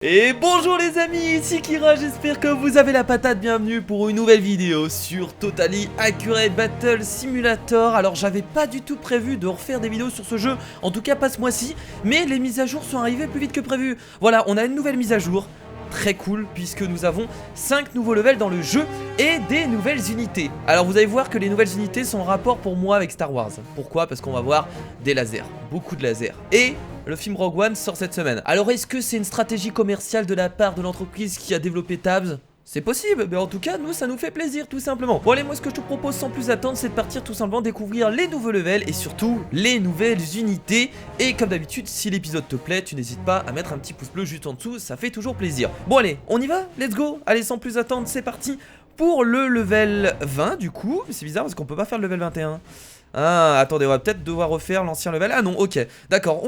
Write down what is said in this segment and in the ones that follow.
Et bonjour les amis, ici Kira, j'espère que vous avez la patate, bienvenue pour une nouvelle vidéo sur Totally Accurate Battle Simulator. Alors j'avais pas du tout prévu de refaire des vidéos sur ce jeu, en tout cas pas ce mois-ci, mais les mises à jour sont arrivées plus vite que prévu. Voilà, on a une nouvelle mise à jour, très cool, puisque nous avons 5 nouveaux levels dans le jeu et des nouvelles unités. Alors vous allez voir que les nouvelles unités sont en rapport pour moi avec Star Wars. Pourquoi? Parce qu'on va voir des lasers, beaucoup de lasers. Et le film Rogue One sort cette semaine. Alors est-ce que c'est une stratégie commerciale de la part de l'entreprise qui a développé Tabs? C'est possible, mais en tout cas, nous, ça nous fait plaisir, tout simplement. Bon allez, moi ce que je te propose sans plus attendre, c'est de partir tout simplement découvrir les nouveaux levels et surtout les nouvelles unités. Et comme d'habitude, si l'épisode te plaît, tu n'hésites pas à mettre un petit pouce bleu juste en dessous, ça fait toujours plaisir. Bon allez, on y va? Let's go! Allez, sans plus attendre, c'est parti pour le level 20 du coup. C'est bizarre parce qu'on peut pas faire le level 21. Ah, attendez, on va peut-être devoir refaire l'ancien level. Ah non, ok, d'accord.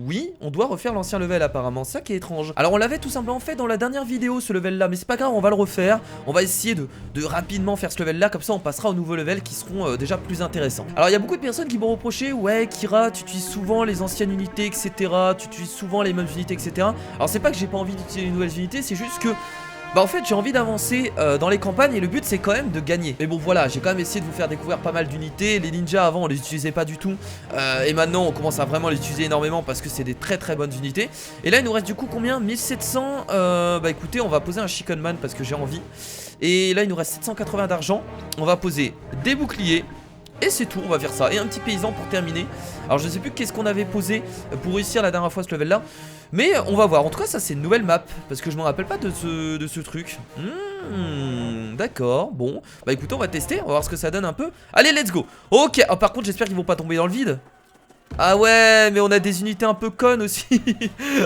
Oui, on doit refaire l'ancien level apparemment, ça qui est étrange. Alors on l'avait tout simplement fait dans la dernière vidéo ce level là, mais c'est pas grave, on va le refaire. On va essayer de rapidement faire ce level là, comme ça on passera aux nouveaux levels qui seront déjà plus intéressants. Alors il y a beaucoup de personnes qui m'ont reproché, ouais Kira, tu utilises souvent les anciennes unités, etc. Tu utilises souvent les mêmes unités, etc. Alors c'est pas que j'ai pas envie d'utiliser les nouvelles unités, c'est juste que bah en fait j'ai envie d'avancer dans les campagnes et le but c'est quand même de gagner. Mais bon voilà, j'ai quand même essayé de vous faire découvrir pas mal d'unités. Les ninjas avant on les utilisait pas du tout et maintenant on commence à vraiment les utiliser énormément parce que c'est des très très bonnes unités. Et là il nous reste du coup combien? 1700. Bah écoutez, on va poser un Chicken Man parce que j'ai envie. Et là il nous reste 780 d'argent. On va poser des boucliers. Et c'est tout, on va faire ça. Et un petit paysan pour terminer. Alors je sais plus qu'est-ce qu'on avait posé pour réussir la dernière fois ce level là, mais on va voir. En tout cas ça c'est une nouvelle map, parce que je me rappelle pas de ce truc. D'accord, bon. Bah écoutez, on va tester, on va voir ce que ça donne un peu. Allez, let's go. Ok, oh, par contre j'espère qu'ils vont pas tomber dans le vide. Ah ouais, mais on a des unités un peu connes aussi.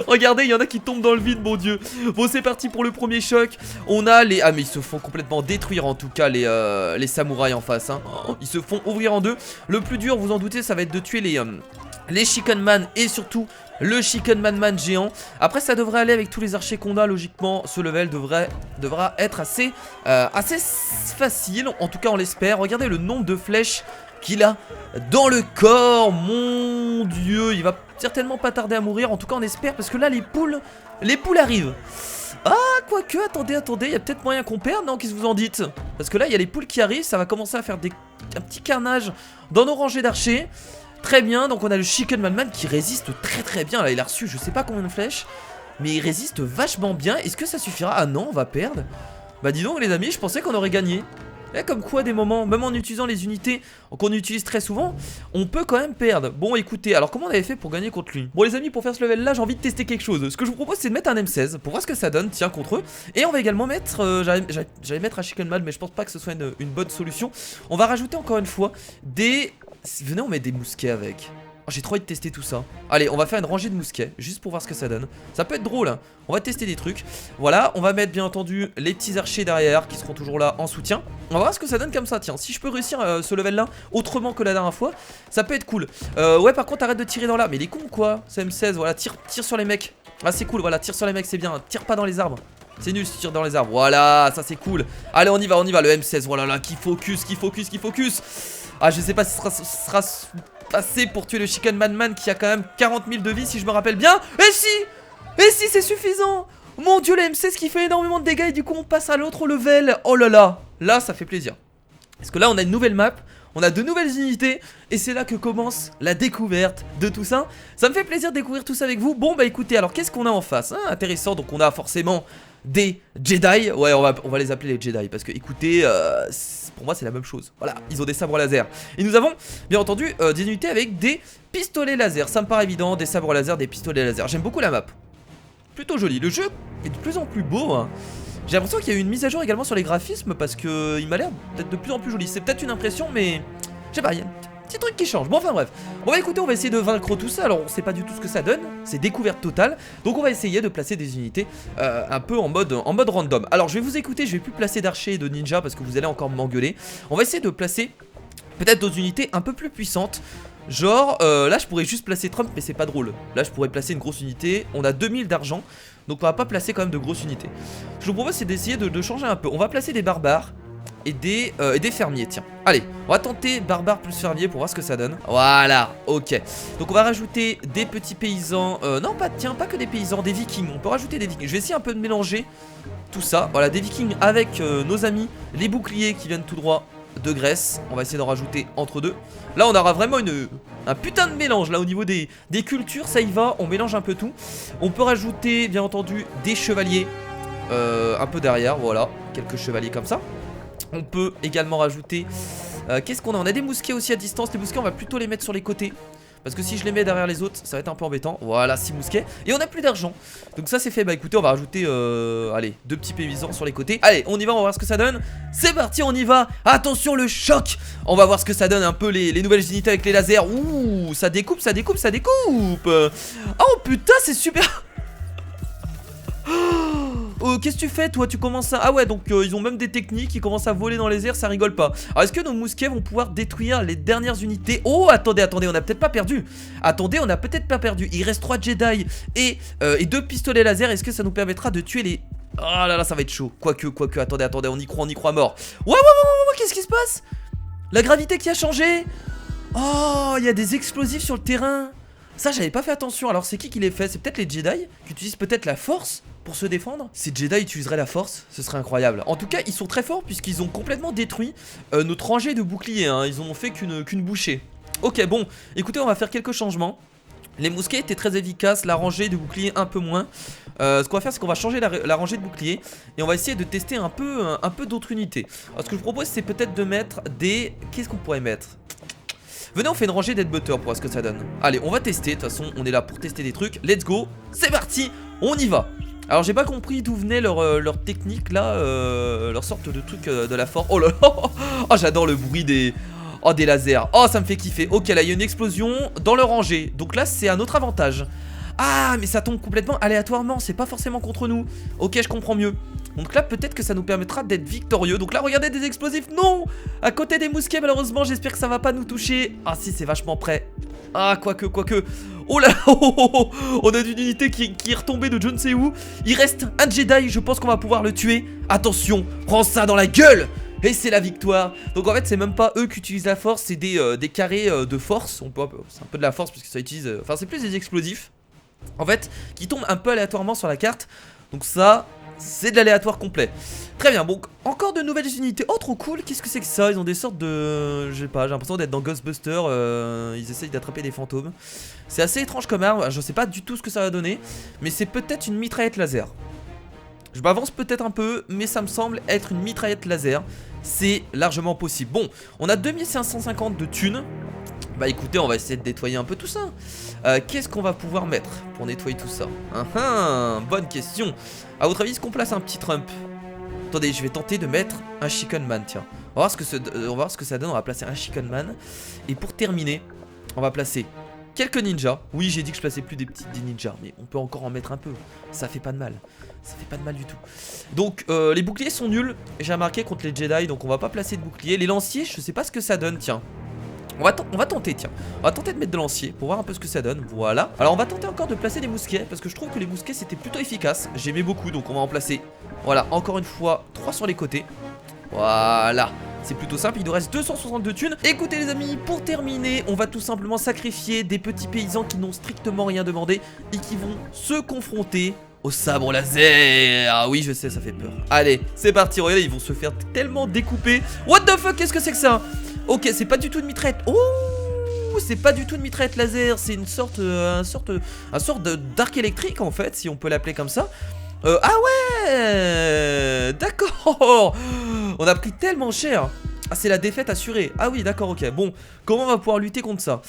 Regardez, il y en a qui tombent dans le vide, mon dieu. Bon, c'est parti pour le premier choc. On a les... Ah mais ils se font complètement détruire en tout cas les samouraïs en face hein. Ils se font ouvrir en deux. Le plus dur, vous en doutez, ça va être de tuer les Chicken Man et surtout le Chicken Man géant. Après ça devrait aller avec tous les archers qu'on a. Logiquement ce level devra être assez facile. En tout cas on l'espère. Regardez le nombre de flèches qu'il a dans le corps. Mon dieu, il va certainement pas tarder à mourir. En tout cas on espère, parce que là les poules arrivent. Ah quoique, attendez, il y a peut-être moyen qu'on perde, non? Qu'est-ce que vous en dites? Parce que là il y a les poules qui arrivent. Ça va commencer à faire un petit carnage dans nos rangées d'archers. Très bien, donc on a le Chicken Man qui résiste très très bien. Là il a reçu je sais pas combien de flèches, mais il résiste vachement bien. Est-ce que ça suffira? Ah non, on va perdre. Bah dis donc les amis, je pensais qu'on aurait gagné. Et comme quoi des moments, même en utilisant les unités qu'on utilise très souvent, on peut quand même perdre. Bon écoutez, alors comment on avait fait pour gagner contre lui? Bon les amis, pour faire ce level là, j'ai envie de tester quelque chose. Ce que je vous propose c'est de mettre un M16 pour voir ce que ça donne, tiens, contre eux. Et on va également mettre, j'allais mettre un Chicken Man, mais je pense pas que ce soit une bonne solution. On va rajouter encore une fois des... Venez, on met des mousquets avec. Oh, j'ai trop envie de tester tout ça. Allez, on va faire une rangée de mousquets, juste pour voir ce que ça donne. Ça peut être drôle hein. On va tester des trucs. Voilà, on va mettre bien entendu les petits archers derrière qui seront toujours là en soutien. On va voir ce que ça donne comme ça, tiens. Si je peux réussir ce level là autrement que la dernière fois, ça peut être cool. Ouais, par contre arrête de tirer dans là. Mais il est con ou quoi? C'est M16, voilà, tire sur les mecs. Ah c'est cool, voilà, tire sur les mecs, c'est bien. Tire pas dans les arbres. C'est nul si tu tires dans les arbres. Voilà, ça c'est cool. Allez, on y va, le M16. Voilà, là, qui focus. Ah, je sais pas si ce sera assez pour tuer le Chicken Man qui a quand même 40 000 de vie, si je me rappelle bien. Et si, c'est suffisant. Mon dieu, le M16 qui fait énormément de dégâts. Et du coup, on passe à l'autre level. Oh là là, là, ça fait plaisir. Parce que là, on a une nouvelle map. On a de nouvelles unités. Et c'est là que commence la découverte de tout ça. Ça me fait plaisir de découvrir tout ça avec vous. Bon, bah écoutez, alors qu'est-ce qu'on a en face? Intéressant, donc on a forcément des Jedi. Ouais, on va les appeler les Jedi, parce que écoutez, pour moi c'est la même chose. Voilà, ils ont des sabres laser. Et nous avons bien entendu des unités avec des pistolets laser. Ça me paraît évident, des sabres laser, des pistolets laser. J'aime beaucoup la map, plutôt joli. Le jeu est de plus en plus beau hein. J'ai l'impression qu'il y a eu une mise à jour également sur les graphismes, parce que il m'a l'air d'être de plus en plus joli. C'est peut-être une impression, mais je sais pas, il y a petit truc qui change. Bon, enfin bref, on va écouter, on va essayer de vaincre tout ça. Alors on sait pas du tout ce que ça donne, c'est découverte totale. Donc on va essayer de placer des unités un peu en mode random. Alors je vais vous écouter, je vais plus placer d'archers et de ninja parce que vous allez encore m'engueuler. On va essayer de placer peut-être d'autres unités un peu plus puissantes. Genre là je pourrais juste placer Trump, mais c'est pas drôle. Là je pourrais placer une grosse unité. On a 2000 d'argent, donc on va pas placer quand même de grosses unités. Ce que je vous propose c'est d'essayer de changer un peu. On va placer des barbares. et des fermiers, tiens. Allez, on va tenter barbare plus fermier pour voir ce que ça donne. Voilà, ok. Donc on va rajouter des petits paysans. Non, pas, tiens, pas que des paysans, des vikings. On peut rajouter des vikings. Je vais essayer un peu de mélanger tout ça. Voilà, des vikings avec nos amis, les boucliers qui viennent tout droit de Grèce. On va essayer d'en rajouter entre deux. Là, on aura vraiment un putain de mélange. Là, au niveau des cultures, ça y va. On mélange un peu tout. On peut rajouter, bien entendu, des chevaliers un peu derrière. Voilà, quelques chevaliers comme ça. On peut également rajouter qu'est-ce qu'on a? On a des mousquets aussi à distance. Les mousquets on va plutôt les mettre sur les côtés, parce que si je les mets derrière les autres ça va être un peu embêtant. Voilà, 6 mousquets. Et on a plus d'argent, donc ça c'est fait. Bah écoutez, on va rajouter allez, 2 petits paysans sur les côtés. Allez, on y va, on va voir ce que ça donne. C'est parti, on y va. Attention le choc. On va voir ce que ça donne un peu les nouvelles unités avec les lasers. Ouh, ça découpe, ça découpe, ça découpe. Oh putain, c'est super. Oh, qu'est-ce que tu fais toi? Tu commences à... Ah ouais, donc ils ont même des techniques, ils commencent à voler dans les airs, ça rigole pas. Alors est-ce que nos mousquets vont pouvoir détruire les dernières unités? Oh, attendez, attendez, on a peut-être pas perdu. Attendez, on a peut-être pas perdu. Il reste 3 Jedi et 2 pistolets laser. Est-ce que ça nous permettra de tuer les... Oh là là, ça va être chaud. Quoique, attendez, attendez, on y croit mort. Ouais, qu'est-ce qui se passe? La gravité qui a changé. Oh, il y a des explosifs sur le terrain. Ça, j'avais pas fait attention. Alors c'est qui les fait? C'est peut-être les Jedi qui utilisent peut-être la force pour se défendre. Ces Jedi utiliseraient la force, ce serait incroyable. En tout cas, ils sont très forts puisqu'ils ont complètement détruit notre rangée de boucliers, hein. Ils en ont fait qu'une bouchée. Ok, bon, écoutez, on va faire quelques changements. Les mousquets étaient très efficaces, la rangée de boucliers un peu moins. Ce qu'on va faire, c'est qu'on va changer la rangée de boucliers et on va essayer de tester un peu d'autres unités. Alors, ce que je propose, c'est peut-être de mettre des... Qu'est-ce qu'on pourrait mettre? Venez, on fait une rangée d'headbutters pour voir ce que ça donne. Allez, on va tester, de toute façon on est là pour tester des trucs. Let's go, c'est parti, on y va. Alors j'ai pas compris d'où venait leur technique là, leur sorte de truc de la force. Oh là là. Oh, j'adore le bruit des lasers. Oh, ça me fait kiffer. Ok, là il y a une explosion dans leur rangée. Donc là c'est un autre avantage. Ah, mais ça tombe complètement aléatoirement, c'est pas forcément contre nous. Ok, je comprends mieux. Donc là peut-être que ça nous permettra d'être victorieux. Donc là regardez, des explosifs, non, à côté des mousquets malheureusement. J'espère que ça va pas nous toucher. Ah si, c'est vachement près. Ah, quoique. Oh là, on a une unité qui est retombée de je ne sais où. Il reste un Jedi, je pense qu'on va pouvoir le tuer. Attention, prends ça dans la gueule. Et c'est la victoire. Donc en fait c'est même pas eux qui utilisent la force, c'est des carrés de force. C'est un peu de la force parce que ça utilise... Enfin c'est plus des explosifs en fait, qui tombent un peu aléatoirement sur la carte. Donc ça, c'est de l'aléatoire complet. Très bien, donc encore de nouvelles unités. Oh, trop cool, qu'est-ce que c'est que ça? Ils ont des sortes de... Je sais pas, j'ai l'impression d'être dans Ghostbusters. Ils essayent d'attraper des fantômes. C'est assez étrange comme arme, je sais pas du tout ce que ça va donner. Mais c'est peut-être une mitraillette laser. Je m'avance peut-être un peu, mais ça me semble être une mitraillette laser. C'est largement possible. Bon, on a 2550 de thunes. Bah écoutez, on va essayer de nettoyer un peu tout ça. Qu'est-ce qu'on va pouvoir mettre pour nettoyer tout ça? Bonne question. À votre avis, est-ce qu'on place un petit Trump? Attendez, je vais tenter de mettre un Chicken Man, tiens. On va voir ce que ça donne, on va placer un Chicken Man. Et pour terminer, on va placer quelques ninjas. Oui, j'ai dit que je plaçais plus des ninjas, mais on peut encore en mettre un peu. Ça fait pas de mal. Ça fait pas de mal du tout. Donc les boucliers sont nuls, j'ai remarqué, contre les Jedi. Donc on va pas placer de boucliers. Les lanciers, je sais pas ce que ça donne, tiens. On va tenter, tiens. On va tenter de mettre de lanciers pour voir un peu ce que ça donne. Voilà. Alors on va tenter encore de placer des mousquets, parce que je trouve que les mousquets c'était plutôt efficace. J'aimais beaucoup, donc on va en placer. Voilà, encore une fois 3 sur les côtés. Voilà, c'est plutôt simple, il nous reste 262 thunes. Écoutez les amis, pour terminer, on va tout simplement sacrifier des petits paysans qui n'ont strictement rien demandé et qui vont se confronter au sabre laser. Ah oui, je sais, ça fait peur. Allez, c'est parti, regardez, ils vont se faire tellement découper. What the fuck, qu'est-ce que c'est que ça? Ok, c'est pas du tout une mitraillette. Oh, c'est pas du tout une mitraillette laser, c'est une sorte d'arc électrique en fait, si on peut l'appeler comme ça. Ah ouais, d'accord. On a pris tellement cher. Ah, c'est la défaite assurée. Ah oui, d'accord, ok. Bon, comment on va pouvoir lutter contre ça?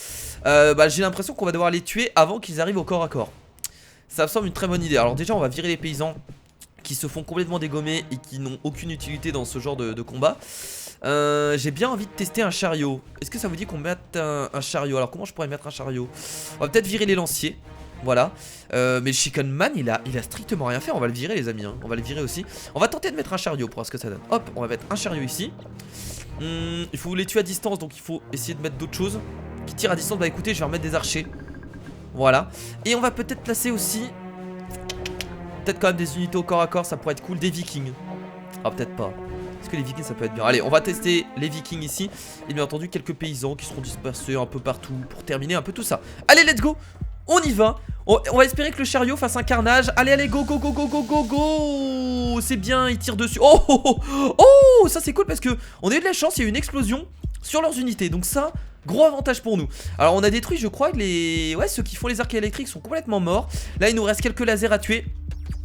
Bah, j'ai l'impression qu'on va devoir les tuer avant qu'ils arrivent au corps à corps. Ça me semble une très bonne idée. Alors déjà, on va virer les paysans qui se font complètement dégommer et qui n'ont aucune utilité dans ce genre de combat. J'ai bien envie de tester un chariot. Est-ce que ça vous dit qu'on mette un chariot? Alors comment je pourrais mettre un chariot? On va peut-être virer les lanciers. Voilà, mais le Chicken Man il a strictement rien fait. On va le virer les amis, hein. On va le virer aussi. On va tenter de mettre un chariot pour voir ce que ça donne. Hop, on va mettre un chariot ici. Il faut les tuer à distance, donc il faut essayer de mettre d'autres choses qui tirent à distance. Bah écoutez, je vais remettre des archers. Voilà, et on va peut-être placer aussi peut-être quand même des unités au corps à corps, ça pourrait être cool. Des vikings. Ah peut-être pas. Est-ce que les vikings ça peut être bien? Allez, on va tester les vikings ici. Et bien entendu quelques paysans qui seront dispersés un peu partout pour terminer un peu tout ça. Allez, let's go. On y va. On va espérer que le chariot fasse un carnage. Allez, allez, go, go, go, go, go, go, go. C'est bien, il tire dessus. Oh, oh, oh, oh, ça c'est cool parce que on a eu de la chance, il y a eu une explosion sur leurs unités. Donc ça, gros avantage pour nous. Alors on a détruit, je crois, les... Ouais, ceux qui font les arcs électriques sont complètement morts. Là, il nous reste quelques lasers à tuer.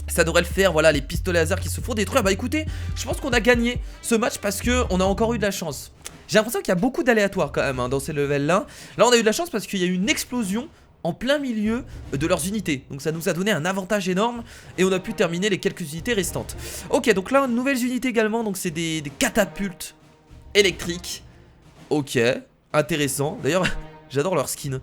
Ça devrait le faire, voilà, les pistolets laser qui se font détruire. Bah écoutez, je pense qu'on a gagné ce match parce que on a encore eu de la chance. J'ai l'impression qu'il y a beaucoup d'aléatoires quand même dans ces levels là. Là on a eu de la chance parce qu'il y a eu une explosion en plein milieu de leurs unités. Donc ça nous a donné un avantage énorme et on a pu terminer les quelques unités restantes. Ok, donc là, nouvelles unités également. Donc c'est des catapultes électriques. Ok, intéressant. D'ailleurs, j'adore leur skin.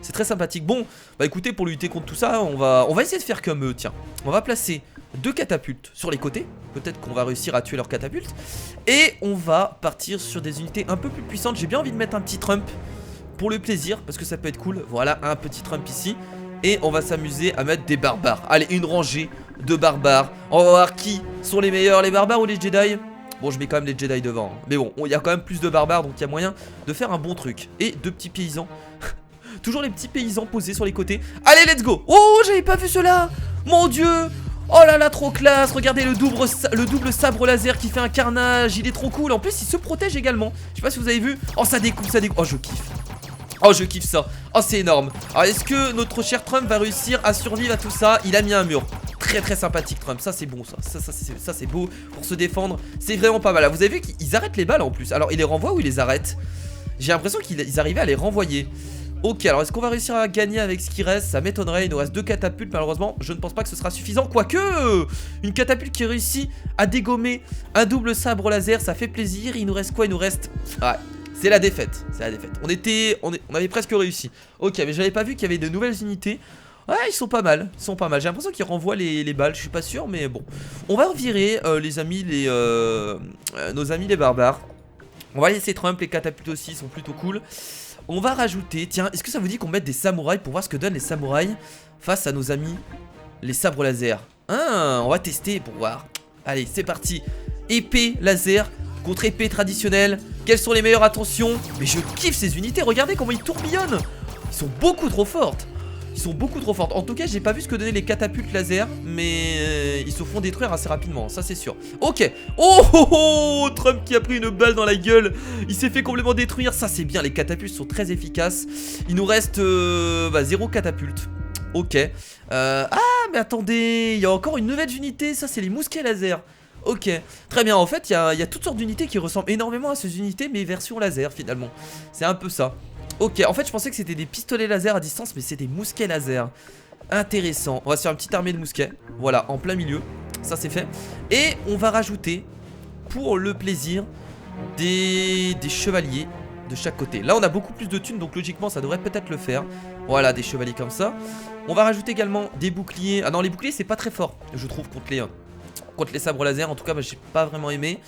C'est très sympathique. Bon, bah écoutez, pour lutter contre tout ça, on va essayer de faire comme eux. Tiens, on va placer 2 catapultes sur les côtés. Peut-être qu'on va réussir à tuer leurs catapultes. Et on va partir sur des unités un peu plus puissantes. J'ai bien envie de mettre un petit Trump pour le plaisir, parce que ça peut être cool. Voilà, un petit Trump ici. Et on va s'amuser à mettre des barbares. Allez, une rangée de barbares. On va voir qui sont les meilleurs, les barbares ou les Jedi. Bon, je mets quand même les Jedi devant. Mais bon, il y a quand même plus de barbares, donc il y a moyen de faire un bon truc. Et 2 petits paysans. Toujours les petits paysans posés sur les côtés. Allez, let's go. Oh, j'avais pas vu cela. Mon dieu. Oh là là, trop classe. Regardez le double sabre laser qui fait un carnage. Il est trop cool. En plus, il se protège également. Je sais pas si vous avez vu. Oh, ça découpe, ça découpe. Oh, je kiffe. Oh, je kiffe ça. Oh, c'est énorme. Alors, est-ce que notre cher Trump va réussir à survivre à tout ça? Il a mis un mur. Très très sympathique Trump, ça c'est bon, ça c'est beau pour se défendre. C'est vraiment pas mal. Là, vous avez vu qu'ils arrêtent les balles en plus. Alors il les renvoie ou il les arrête? J'ai l'impression qu'ils arrivaient à les renvoyer. Ok, alors est-ce qu'on va réussir à gagner avec ce qui reste? Ça m'étonnerait, il nous reste 2 catapultes. Malheureusement, je ne pense pas que ce sera suffisant. Quoique, une catapulte qui réussit à dégommer un double sabre laser, ça fait plaisir. Il nous reste quoi? Il nous reste... Ouais, c'est la défaite, c'est la défaite. On avait presque réussi. Ok, mais j'avais pas vu qu'il y avait de nouvelles unités. Ouais, ils sont pas mal, ils sont pas mal. J'ai l'impression qu'ils renvoient les balles, je suis pas sûr, mais bon. On va revirer les amis, nos amis les barbares. On va laisser Trump, les catapultes aussi, ils sont plutôt cool. On va rajouter, tiens, est-ce que ça vous dit qu'on mette des samouraïs pour voir ce que donnent les samouraïs face à nos amis les sabres laser? Ah, on va tester pour voir. Allez, c'est parti. Épée laser contre épée traditionnelle. Quelles sont les meilleures? Attention. Mais je kiffe ces unités, regardez comment ils tourbillonnent. Ils sont beaucoup trop fortes. Ils sont beaucoup trop fortes. En tout cas, j'ai pas vu ce que donnaient les catapultes laser, mais ils se font détruire assez rapidement, ça c'est sûr. Ok. Oh, oh, oh, Trump qui a pris une balle dans la gueule. Il s'est fait complètement détruire. Ça c'est bien, les catapultes sont très efficaces. Il nous reste 0 catapulte. Ok. Ah, mais attendez, il y a encore une nouvelle unité. Ça c'est les mousquets laser. Ok, très bien. En fait, il y a toutes sortes d'unités qui ressemblent énormément à ces unités, mais version laser finalement. C'est un peu ça. Ok, en fait je pensais que c'était des pistolets laser à distance, mais c'est des mousquets laser. Intéressant. On va se faire une petite armée de mousquets. Voilà, en plein milieu. Ça c'est fait. Et on va rajouter, pour le plaisir, des chevaliers de chaque côté. Là on a beaucoup plus de thunes, donc logiquement ça devrait peut-être le faire. Voilà, des chevaliers comme ça. On va rajouter également des boucliers. Ah non, les boucliers c'est pas très fort, je trouve, contre les sabres laser. En tout cas, j'ai pas vraiment aimé.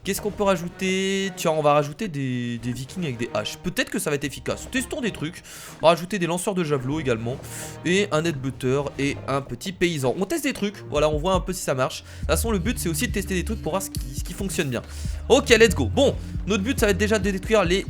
Qu'est-ce qu'on peut rajouter? Tiens, on va rajouter des vikings avec des haches. Peut-être que ça va être efficace. Testons des trucs. On va rajouter des lanceurs de javelot également. Et un headbutter et un petit paysan. On teste des trucs. Voilà, on voit un peu si ça marche. De toute façon, le but, c'est aussi de tester des trucs pour voir ce qui fonctionne bien. Ok, let's go. Bon, notre but, ça va être déjà de détruire les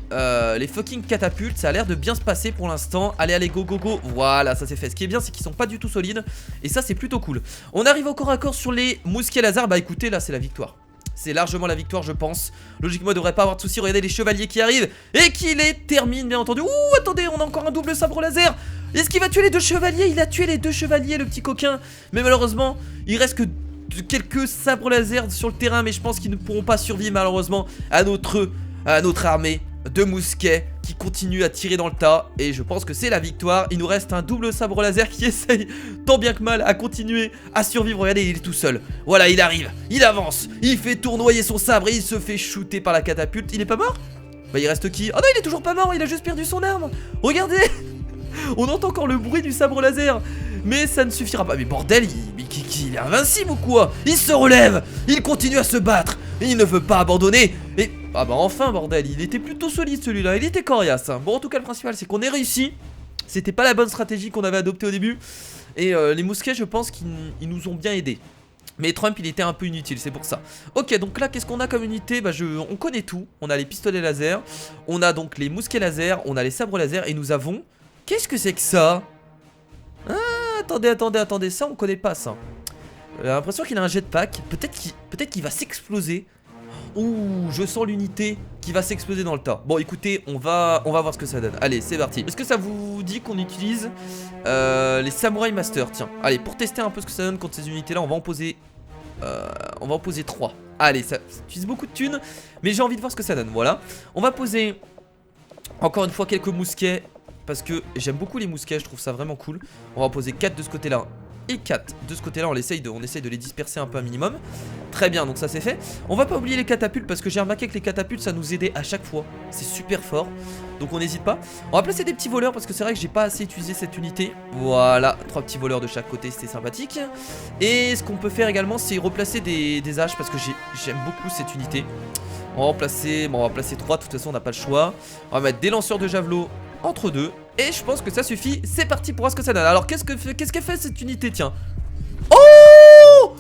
fucking catapultes. Ça a l'air de bien se passer pour l'instant. Allez, allez, go, go, go. Voilà, ça c'est fait. Ce qui est bien, c'est qu'ils sont pas du tout solides. Et ça, c'est plutôt cool. On arrive au corps à corps sur les mousquets laser. Bah écoutez, là, c'est la victoire. C'est largement la victoire, je pense. Logiquement, il devrait pas avoir de soucis. Regardez les chevaliers qui arrivent et qui les terminent, bien entendu. Ouh, attendez, on a encore un double sabre laser. Est-ce qu'il va tuer les 2 chevaliers? Il a tué les 2 chevaliers, le petit coquin. Mais malheureusement, il reste que quelques sabres laser sur le terrain. Mais je pense qu'ils ne pourront pas survivre, malheureusement, à notre armée de mousquets qui continue à tirer dans le tas. Et je pense que c'est la victoire. Il nous reste un double sabre laser qui essaye tant bien que mal à continuer à survivre. Regardez, il est tout seul. Voilà, il arrive, il avance, il fait tournoyer son sabre et il se fait shooter par la catapulte. Il est pas mort? Bah il reste qui? Oh non, il est toujours pas mort, il a juste perdu son arme. Regardez. On entend encore le bruit du sabre laser. Mais ça ne suffira pas. Mais bordel, il est invincible ou quoi? Il se relève, il continue à se battre. Il ne veut pas abandonner. Et ah bah enfin, bordel, il était plutôt solide celui-là. Il était coriace, hein. Bon, en tout cas, le principal, c'est qu'on est réussi. C'était pas la bonne stratégie qu'on avait adoptée au début. Et les mousquets, je pense qu'ils nous ont bien aidés. Mais Trump il était un peu inutile, c'est pour ça. Ok, donc là qu'est-ce qu'on a comme unité? Bah on connaît tout. On a les pistolets laser, on a donc les mousquets laser, on a les sabres laser et nous avons... Qu'est-ce que c'est que ça? Ah, attendez, ça on connaît pas ça. J'ai l'impression qu'il a un jetpack, peut-être qu'il va s'exploser. Ouh, je sens l'unité qui va s'exploser dans le tas. Bon écoutez, on va voir ce que ça donne. Allez, c'est parti. Est-ce que ça vous dit qu'on utilise les Samurai Master? Tiens, allez, pour tester un peu ce que ça donne contre ces unités là, on va en poser 3. Allez, ça utilise beaucoup de thunes, mais j'ai envie de voir ce que ça donne, voilà. On va poser encore une fois quelques mousquets, parce que j'aime beaucoup les mousquets, je trouve ça vraiment cool. On va en poser 4 de ce côté là et 4 de ce côté là, on essaye de les disperser un peu un minimum. Très bien, donc ça c'est fait. On va pas oublier les catapultes, parce que j'ai remarqué que les catapultes ça nous aidait à chaque fois. C'est super fort, donc on n'hésite pas. On va placer des petits voleurs, parce que c'est vrai que j'ai pas assez utilisé cette unité. Voilà, 3 petits voleurs de chaque côté, c'était sympathique. Et ce qu'on peut faire également, c'est replacer des haches, parce que j'aime beaucoup cette unité. On va en placer 3, de toute façon on n'a pas le choix. On va mettre des lanceurs de javelot entre deux. Et je pense que ça suffit, c'est parti pour voir ce que ça donne. Alors qu'est-ce qu'elle fait cette unité, tiens? Oh!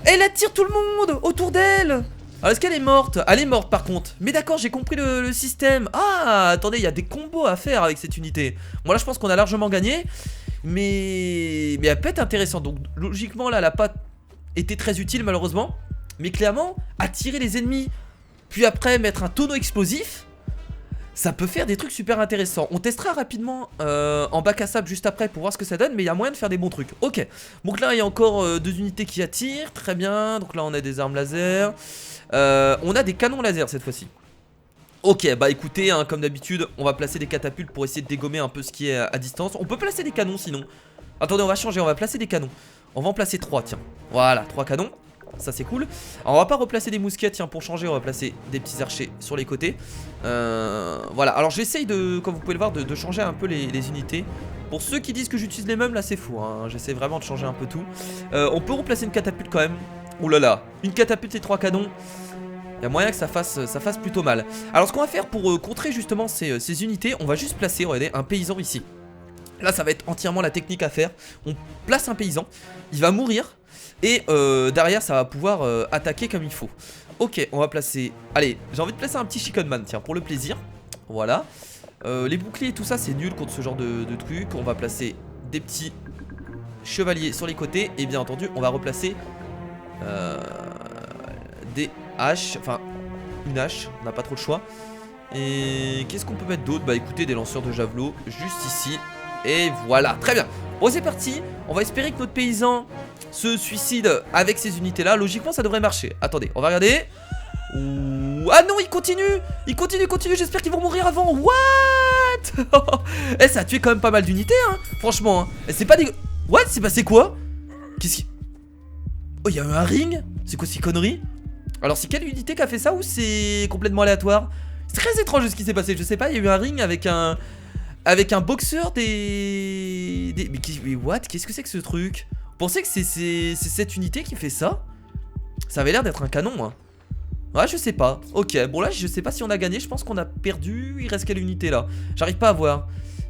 Elle attire tout le monde autour d'elle. Alors est-ce qu'elle est morte? Elle est morte par contre. Mais d'accord, j'ai compris le système. Ah, attendez, il y a des combos à faire avec cette unité. Moi là je pense qu'on a largement gagné. Mais elle peut être intéressante. Donc logiquement là elle a pas été très utile malheureusement. Mais clairement, attirer les ennemis, puis après mettre un tonneau explosif, ça peut faire des trucs super intéressants. On testera rapidement en bac à sable juste après pour voir ce que ça donne. Mais il y a moyen de faire des bons trucs. Ok, donc là il y a encore 2 unités qui attirent. Très bien, donc là on a des armes laser. On a des canons laser cette fois-ci. Ok, bah écoutez, hein, comme d'habitude, on va placer des catapultes pour essayer de dégommer un peu ce qui est à distance. On peut placer des canons sinon. Attendez, on va changer, on va placer des canons. On va en placer 3, tiens. Voilà, 3 canons. Ça c'est cool. Alors on va pas replacer des mousquets, tiens, pour changer on va placer des petits archers sur les côtés. Voilà, alors j'essaye de, comme vous pouvez le voir, de changer un peu les unités. Pour ceux qui disent que j'utilise les mêmes, là c'est fou, hein. J'essaie vraiment de changer un peu tout. On peut replacer une catapulte quand même. Ouh là là, une catapulte et 3 canons. Il y a moyen que ça fasse plutôt mal. Alors ce qu'on va faire pour contrer justement ces unités, on va juste placer, regardez, un paysan ici. Là ça va être entièrement la technique à faire. On place un paysan, il va mourir. Et derrière ça va pouvoir attaquer comme il faut. Ok, on va placer... Allez, j'ai envie de placer un petit Chicken Man, tiens, pour le plaisir. Voilà. Les boucliers et tout ça c'est nul contre ce genre de truc. On va placer des petits chevaliers sur les côtés. Et bien entendu on va replacer des haches. Enfin une hache, on n'a pas trop le choix. Et qu'est-ce qu'on peut mettre d'autre? Bah écoutez, des lanceurs de javelot juste ici. Et voilà, très bien. Bon c'est parti, on va espérer que notre paysan se suicide avec ces unités là. Logiquement ça devrait marcher. Attendez, on va regarder. Ouh. Ah non, il continue. Il continue, j'espère qu'ils vont mourir avant. What? Eh, ça a tué quand même pas mal d'unités hein. Franchement hein. C'est pas des... What? C'est passé quoi? Qu'est-ce qui... Oh, il y a eu un ring. C'est quoi ces conneries? Alors c'est quelle unité qui a fait ça ou c'est complètement aléatoire? C'est très étrange ce qui s'est passé, je sais pas. Il y a eu un ring avec un boxeur mais what? Qu'est-ce que c'est que ce truc? Vous pensez que c'est cette unité qui fait ça? Ça avait l'air d'être un canon hein. Ouais, je sais pas. Ok, bon là je sais pas si on a gagné. Je pense qu'on a perdu. Il reste quelle unité là? J'arrive pas à voir.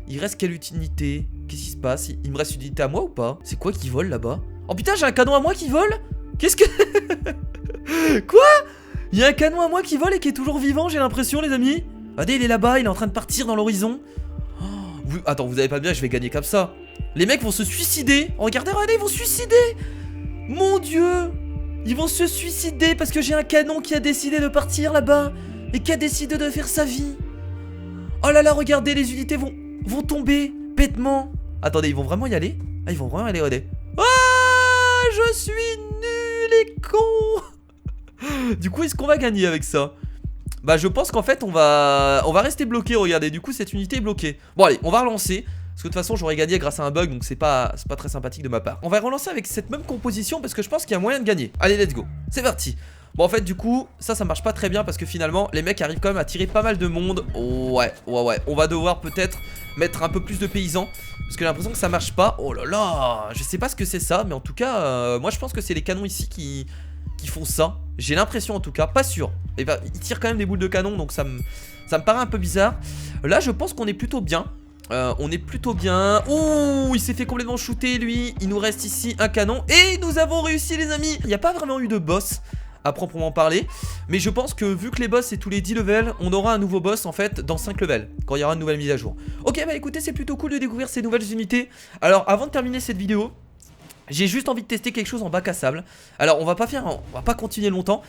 Il reste quelle unité? Qu'est-ce qui se passe? Il me reste une unité à moi ou pas? C'est quoi qui vole là-bas? Oh putain, j'ai un canon à moi qui vole? Qu'est-ce que... Quoi? Il y a un canon à moi qui vole et qui est toujours vivant, j'ai l'impression les amis. Regardez, il est là-bas, il est en train de partir dans l'horizon. Attends, vous avez pas bien, je vais gagner comme ça. Les mecs vont se suicider. Regardez, ils vont se suicider. Mon dieu. Ils vont se suicider parce que j'ai un canon qui a décidé de partir là-bas. Et qui a décidé de faire sa vie. Oh là là, regardez, les unités vont tomber bêtement. Attendez, ils vont vraiment y aller? Ah, ils vont vraiment y aller, regardez. Ah, je suis nul et con. Du coup, est-ce qu'on va gagner avec ça? Bah je pense qu'en fait on va rester bloqué, regardez, du coup cette unité est bloquée. Bon allez, on va relancer, parce que de toute façon j'aurais gagné grâce à un bug, donc c'est pas très sympathique de ma part. On va relancer avec cette même composition parce que je pense qu'il y a moyen de gagner. Allez, let's go, c'est parti. Bon en fait du coup, ça marche pas très bien parce que finalement les mecs arrivent quand même à tirer pas mal de monde. Ouais, on va devoir peut-être mettre un peu plus de paysans, parce que j'ai l'impression que ça marche pas. Oh là là, je sais pas ce que c'est ça, mais en tout cas, moi je pense que c'est les canons ici qui font ça. J'ai l'impression en tout cas, pas sûr. Et bah, ils tirent quand même des boules de canon, donc ça me paraît un peu bizarre. Là je pense qu'on est plutôt bien. On est plutôt bien. Ouh, il s'est fait complètement shooter lui. Il nous reste ici un canon. Et nous avons réussi les amis. Il n'y a pas vraiment eu de boss à proprement parler, mais je pense que vu que les boss c'est tous les 10 levels, on aura un nouveau boss en fait dans 5 levels, quand il y aura une nouvelle mise à jour. Ok, bah écoutez, c'est plutôt cool de découvrir ces nouvelles unités. Alors avant de terminer cette vidéo, j'ai juste envie de tester quelque chose en bac à sable. Alors on va pas continuer longtemps.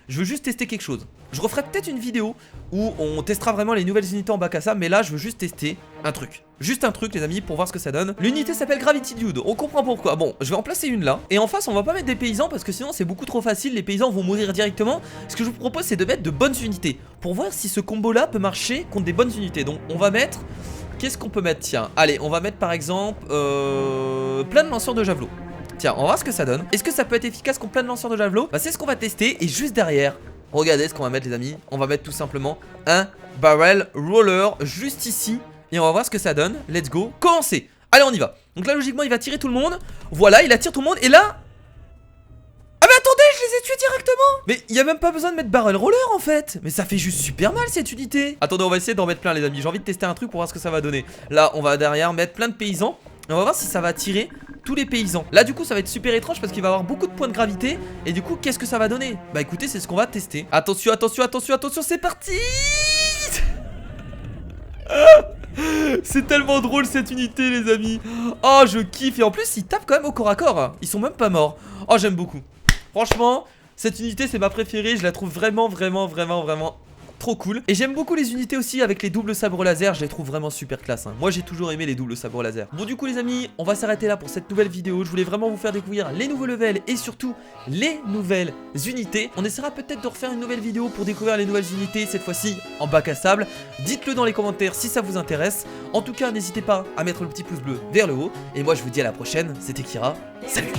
Je veux juste tester quelque chose. Je referai peut-être une vidéo où on testera vraiment les nouvelles unités en bac à sable, mais là je veux juste tester un truc. Juste un truc les amis pour voir ce que ça donne. L'unité s'appelle Gravity Dude, on comprend pourquoi. Bon, je vais en placer une là. Et en face on va pas mettre des paysans parce que sinon c'est beaucoup trop facile, les paysans vont mourir directement. Ce que je vous propose c'est de mettre de bonnes unités pour voir si ce combo là peut marcher contre des bonnes unités. Donc on va mettre... Qu'est-ce qu'on peut mettre? Tiens, allez, on va mettre par exemple plein de lanceurs de javelot. Tiens, on va voir ce que ça donne. Est-ce que ça peut être efficace contre plein de lanceurs de javelot? Bah c'est ce qu'on va tester. Et juste derrière, regardez ce qu'on va mettre les amis. On va mettre tout simplement un barrel roller juste ici. Et on va voir ce que ça donne. Let's go, commencez. Allez on y va. Donc là logiquement il va tirer tout le monde. Voilà, il attire tout le monde. Et là... Ah mais attendez, je les ai tués directement. Mais il n'y a même pas besoin de mettre barrel roller en fait. Mais ça fait juste super mal cette unité. Attendez, on va essayer d'en mettre plein les amis. J'ai envie de tester un truc pour voir ce que ça va donner. Là on va derrière mettre plein de paysans. Et on va voir si ça va tirer tous les paysans. Là du coup ça va être super étrange parce qu'il va avoir beaucoup de points de gravité. Et du coup qu'est-ce que ça va donner? Bah écoutez, c'est ce qu'on va tester. Attention, attention, attention, attention, c'est parti. C'est tellement drôle cette unité les amis. Oh je kiffe. Et en plus ils tapent quand même au corps à corps. Ils sont même pas morts. Oh j'aime beaucoup. Franchement cette unité c'est ma préférée. Je la trouve vraiment trop cool. Et j'aime beaucoup les unités aussi avec les doubles sabres laser. Je les trouve vraiment super classe hein. Moi j'ai toujours aimé les doubles sabres laser. Bon du coup les amis, on va s'arrêter là pour cette nouvelle vidéo. Je voulais vraiment vous faire découvrir les nouveaux levels et surtout les nouvelles unités. On essaiera peut-être de refaire une nouvelle vidéo pour découvrir les nouvelles unités, cette fois-ci en bac à sable. Dites-le dans les commentaires si ça vous intéresse. En tout cas n'hésitez pas à mettre le petit pouce bleu vers le haut. Et moi je vous dis à la prochaine. C'était Kira. Salut.